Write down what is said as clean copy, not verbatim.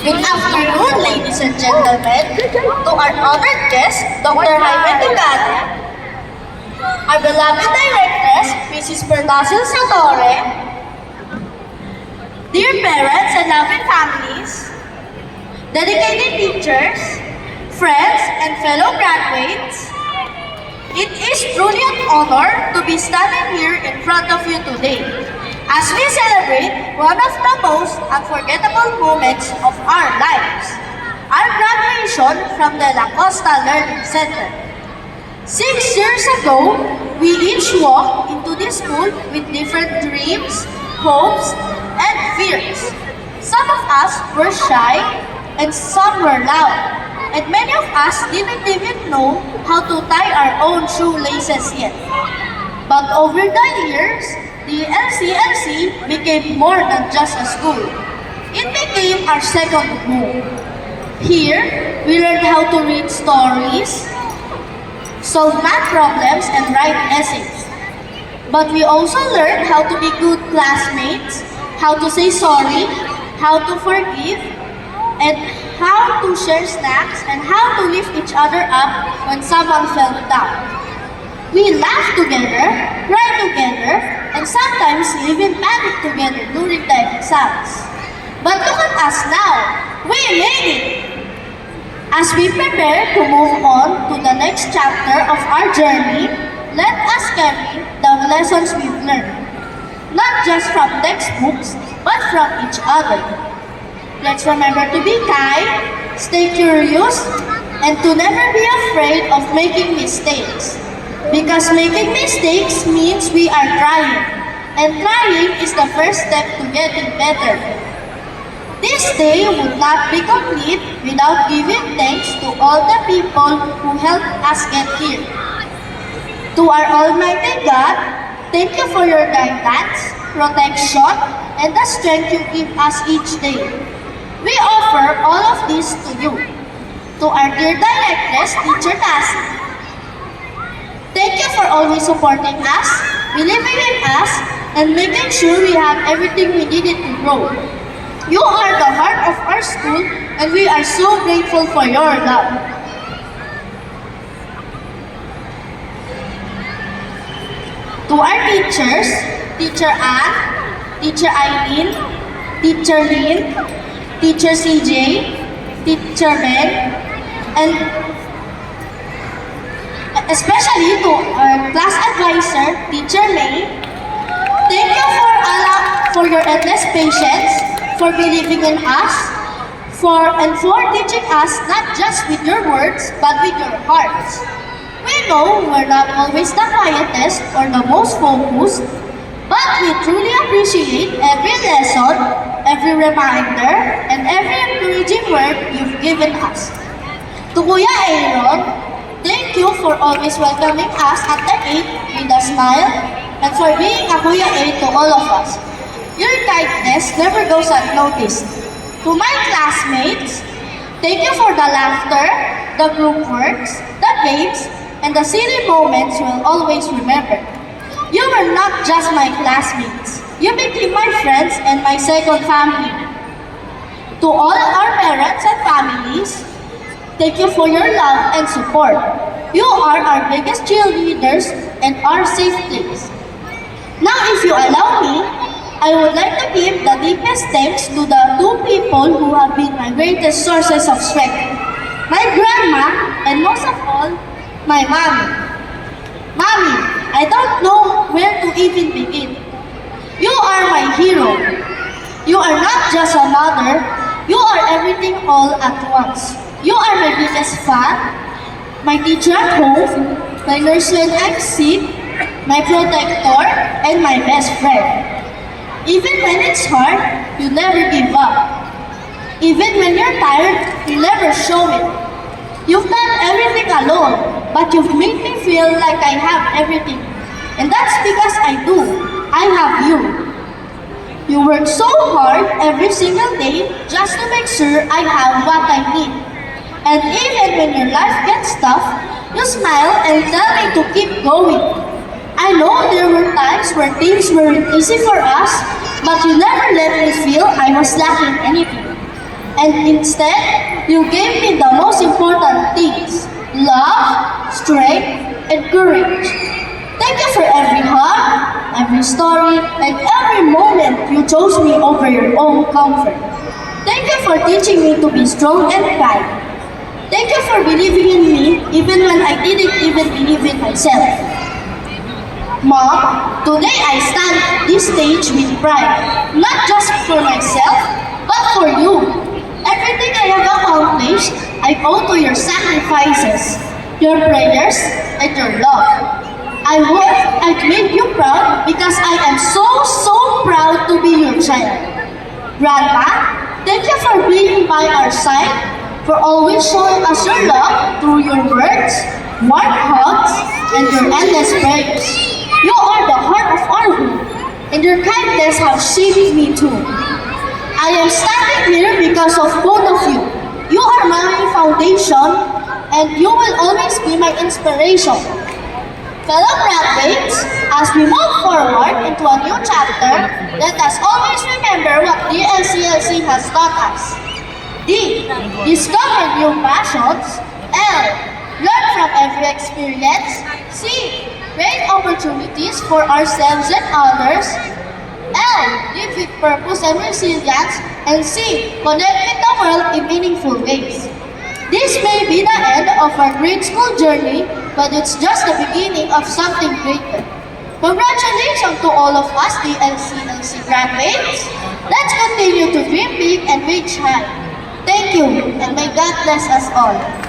Good afternoon, ladies and gentlemen. To our honored guest, Dr. Jaime Tugade, our beloved directress, Mrs. Perdasil Satore, dear parents and loving families, dedicated teachers, friends, and fellow graduates, it is truly an honor to be standing here in front of you today as we celebrate one of the most unforgettable moments of our lives, our graduation from the La Costa Learning Center. 6 years ago, we each walked into this school with different dreams, hopes, and fears. Some of us were shy and some were loud, and many of us didn't even know how to tie our own shoelaces yet. But over the years, the LCLC became more than just a school. It became our second home. Here, we learned how to read stories, solve math problems, and write essays. But we also learned how to be good classmates, how to say sorry, how to forgive, and how to share snacks, and how to lift each other up when someone fell down. We laugh together, cry together, and sometimes even panic together during the exams. But look at us now, we made it! As we prepare to move on to the next chapter of our journey, let us carry the lessons we've learned, not just from textbooks, but from each other. Let's remember to be kind, stay curious, and to never be afraid of making mistakes. Because making mistakes means we are trying, and trying is the first step to getting better. This day would not be complete without giving thanks to all the people who helped us get here. To our Almighty God, thank you for your guidance, protection, and the strength you give us each day. We offer all of this to you. To our dear directress, Teacher Cassie, thank you for always supporting us, believing in us, and making sure we have everything we needed to grow. You are the heart of our school, and we are so grateful for your love. To our teachers, Teacher Ann, Teacher Eileen, Teacher Lynn, Teacher CJ, Teacher Ben, and especially to our class advisor, Teacher May, thank you for your endless patience, for believing in us, for teaching us not just with your words, but with your hearts. We know we're not always the quietest or the most focused, but we truly appreciate every lesson, every reminder, and every encouraging word you've given us. To Kuya Aaron, thank you for always welcoming us at the gate with a smile and for being a Kuya A to all of us. Your kindness never goes unnoticed. To my classmates, thank you for the laughter, the group works, the games, and the silly moments we'll always remember. You were not just my classmates. You became my friends and my second family. To all our parents and families, thank you for your love and support. You are our biggest cheerleaders and our safe place. Now, if you allow me, I would like to give the deepest thanks to the two people who have been my greatest sources of strength. My grandma, and most of all, my mommy. Mommy, I don't know where to even begin. You are my hero. You are not just a mother, you are everything all at once. You are my biggest fan, my teacher at home, my nurse when I'm sick, my protector, and my best friend. Even when it's hard, you never give up. Even when you're tired, you never show it. You've done everything alone, but you've made me feel like I have everything. And that's because I do. I have you. You work so hard every single day just to make sure I have what I need. And even when your life gets tough, you smile and tell me to keep going. I know there were times where things weren't easy for us, but you never let me feel I was lacking anything. And instead, you gave me the most important things: love, strength, and courage. Thank you for every hug, every story, and every moment you chose me over your own comfort. Thank you for teaching me to be strong and kind. Thank you for believing in me even when I didn't even believe in myself. Mom, today I stand this stage with pride, not just for myself, but for you. Everything I have accomplished, I owe to your sacrifices, your prayers, and your love. I hope I've made you proud because I am so proud to be your child. Grandma, thank you for being by our side, for always showing us your love through your words, warm hugs, and your endless prayers. You are the heart of our home, and your kindness has shaped me too. I am standing here because of both of you. You are my foundation, and you will always be my inspiration. Fellow graduates, as we move forward into a new chapter, let us always remember what DLCLC has taught us. D. Discover new passions. L. Learn from every experience. C. Create opportunities for ourselves and others. L. Live with purpose and resilience. And C. Connect with the world in meaningful ways. This may be the end of our grade school journey, but it's just the beginning of something greater. Congratulations to all of us DLCLC graduates. Let's continue to dream big and reach high. Thank you, and may God bless us all.